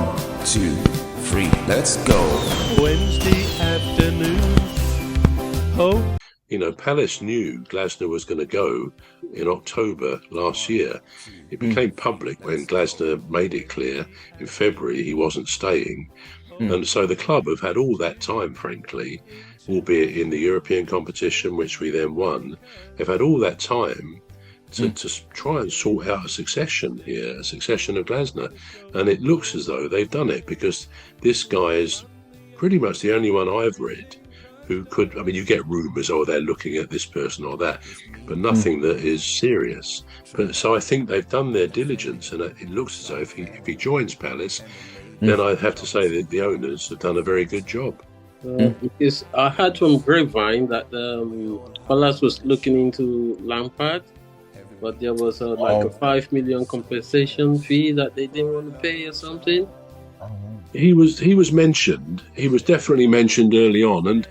1, 2, 3, let's go. Wednesday afternoon. Oh. You know, Palace knew Glasner was going to go in October last year. It became public when Glasner made it clear in February he wasn't staying. And so the club have had all that time, frankly, albeit in the European competition, which we then won. They've had all that time to try and sort out a succession here, a succession of Glasner. And it looks as though they've done it, because this guy is pretty much the only one I've read who could, I mean, you get rumours, oh, they're looking at this person or that, but nothing that is serious. But so I think they've done their diligence, and it looks as though if he joins Palace, then I have to say that the owners have done a very good job. Because I heard from grapevine that Palace was looking into Lampard, but there was a 5 million compensation fee that they didn't want to pay or something. He was mentioned. He was definitely mentioned early on, and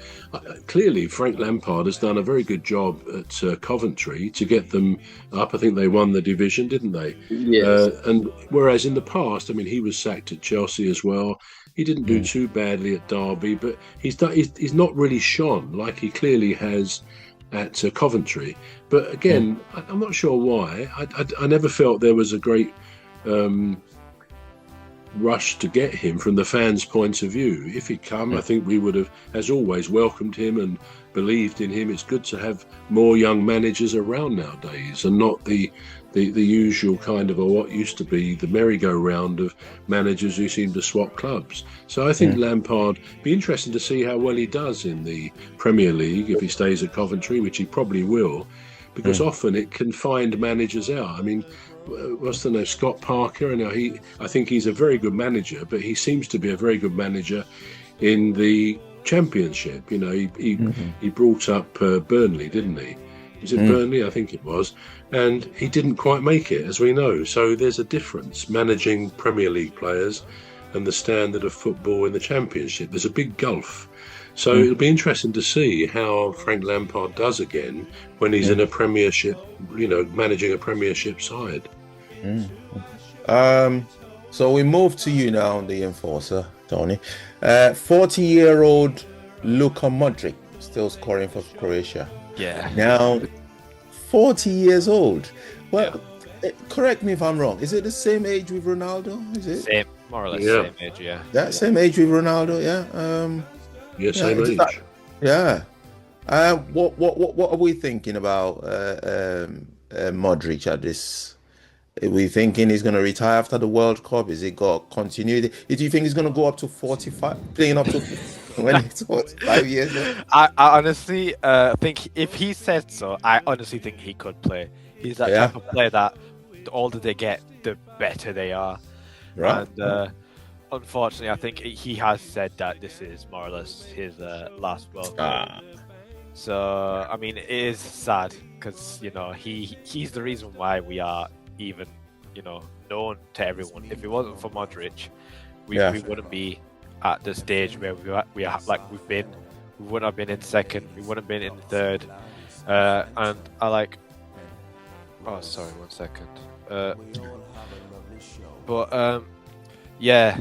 clearly Frank Lampard has done a very good job at Coventry to get them up. I think they won the division, didn't they? Yes. And whereas in the past, I mean, he was sacked at Chelsea as well. He didn't do too badly at Derby, but he's not really shone like he clearly has at Coventry. But again, I'm not sure why. I never felt there was a great rush to get him from the fans' point of view. If he'd come, I think we would have, as always, welcomed him and believed in him. It's good to have more young managers around nowadays, and not the usual kind of, or what used to be the merry-go-round of managers who seem to swap clubs. So I think Lampard, be interesting to see how well he does in the Premier League if he stays at Coventry, which he probably will, because often it can find managers out. I mean, what's the name? Scott Parker. And I think he's a very good manager, but he seems to be a very good manager in the Championship. You know, he brought up Burnley, didn't he? Was it Burnley? I think it was. And he didn't quite make it, as we know. So there's a difference managing Premier League players and the standard of football in the Championship. There's a big gulf. So it'll be interesting to see how Frank Lampard does again when he's in a Premiership, you know, managing a Premiership side. So we move to you now, the enforcer, Tony. 40-year-old Luka Modric still scoring for Croatia. Yeah. Now, 40 years old. Well, correct me if I'm wrong. Is it the same age with Ronaldo? Is it? Same, more or less same age, yeah. Yeah, same age with Ronaldo, yeah. Yeah, same age. Yeah. What are we thinking about Modric at this? Are we thinking he's going to retire after the World Cup? Is he got continuity? Do you think he's going to go up to 45, playing up to when it's 45 years old? I honestly think if he said so, I honestly think he could play. He's that type of player that the older they get, the better they are. Right. And unfortunately, I think he has said that this is more or less his last World Cup. So, I mean, it is sad because, you know, he's the reason why we are even, you know, known to everyone. If it wasn't for Modric, we wouldn't be at the stage where we are like we've been. We wouldn't have been in second. We wouldn't have been in third. And I like. Oh, sorry, 1 second. Yeah,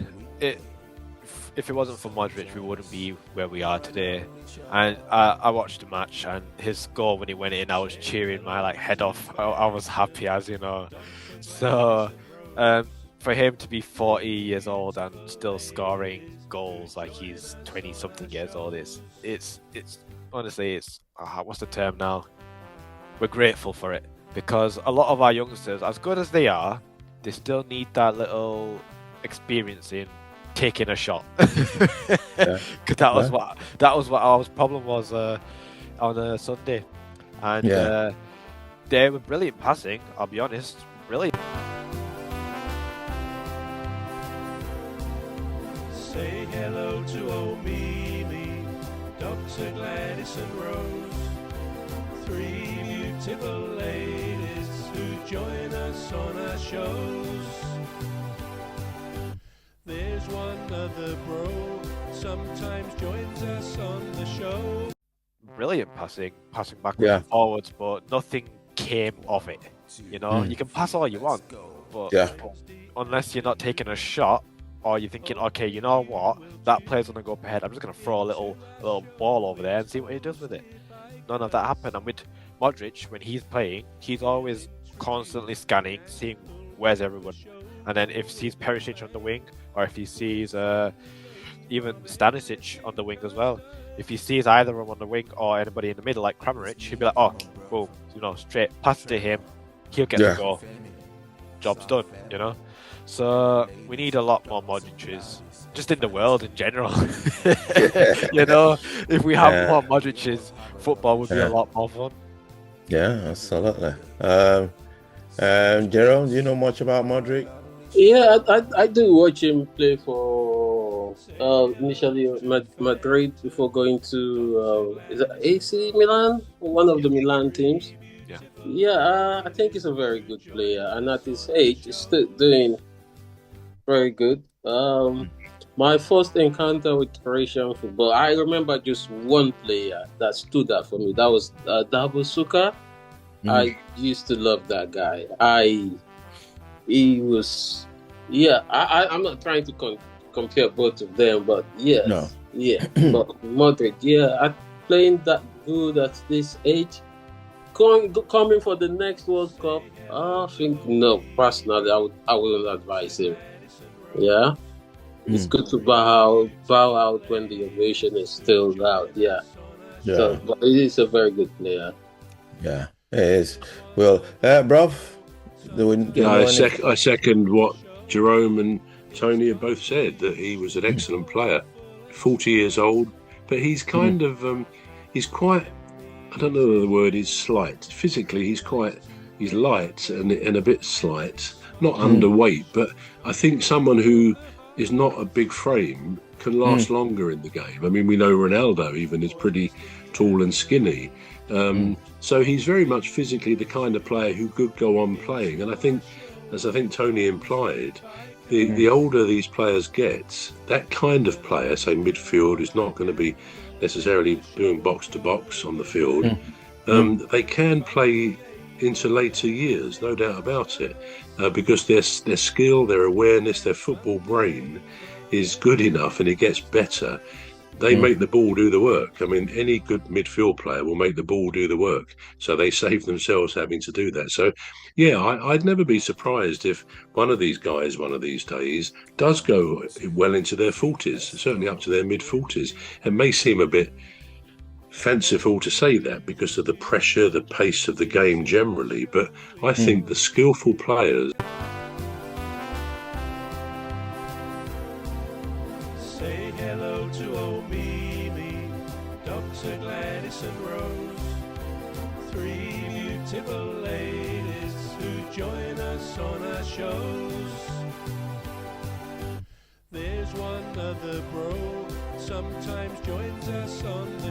if it wasn't for Modric, we wouldn't be where we are today. And I watched the match, and his goal when he went in, I was cheering my head off. I was happy, as you know. So for him to be 40 years old and still scoring goals like he's 20 something years old, it's honestly, it's what's the term now? We're grateful for it, because a lot of our youngsters, as good as they are, they still need that little experience in taking a shot. Because that was what our problem was on a Sunday, and they were brilliant passing. I'll be honest, brilliant. Say hello to old Mimi, Dr. Gladys and Rose, three beautiful ladies who join us on our shows. There's one other bro, sometimes joins us on the show. Brilliant passing backwards and forwards, but nothing came of it. You know, you can pass all you want, but unless you're not taking a shot, or you're thinking, okay, you know what, that player's gonna go up ahead. I'm just gonna throw a little ball over there and see what he does with it. None of that happened. And with Modric, when he's playing, he's always constantly scanning, seeing where's everyone. And then if he sees Perisic on the wing, or if he sees even Stanisic on the wing as well, if he sees either of them on the wing or anybody in the middle like Kramaric, he'll be like, oh, boom, straight pass to him, he'll get the goal. Job's done, So we need a lot more Modric's, just in the world in general. If we have more Modric's, football would be a lot more fun. Yeah, absolutely. Jerome, do you know much about Modric? Yeah, I do watch him play for initially Madrid before going to is it AC Milan, one of the Milan teams. Yeah, I think he's a very good player, and at his age, he's still doing very good. My first encounter with Croatian football, I remember just one player that stood out for me. That was Dabo Suka. I used to love that guy. He was, I'm not trying to compare both of them, but but Modric, playing that good at this age, coming for the next World Cup, I think no. Personally, I wouldn't advise him. Yeah, it's good to bow out when the ovation is still loud. Yeah. So, but he is a very good player. Yeah, it is. Well, bruv. I second what Jerome and Tony have both said, that he was an excellent player, 40 years old, but he's kind of, he's quite, I don't know the word is slight. Physically, he's light and a bit slight, not underweight, but I think someone who is not a big frame can last longer in the game. I mean, we know Ronaldo even is pretty tall and skinny. So he's very much physically the kind of player who could go on playing. And I think, as Tony implied, the older these players get, that kind of player, say midfield, is not going to be necessarily doing box to box on the field. They can play into later years, no doubt about it, because their skill, their awareness, their football brain is good enough, and it gets better. They make the ball do the work. I mean, any good midfield player will make the ball do the work. So they save themselves having to do that. So, I'd never be surprised if one of these guys, one of these days, does go well into their 40s, certainly up to their mid-40s. It may seem a bit fanciful to say that because of the pressure, the pace of the game generally, but I think the skillful players... Say hello to old Mimi, Dr. Gladys and Rose, 3 beautiful ladies who join us on our shows. There's one other bro, sometimes joins us on the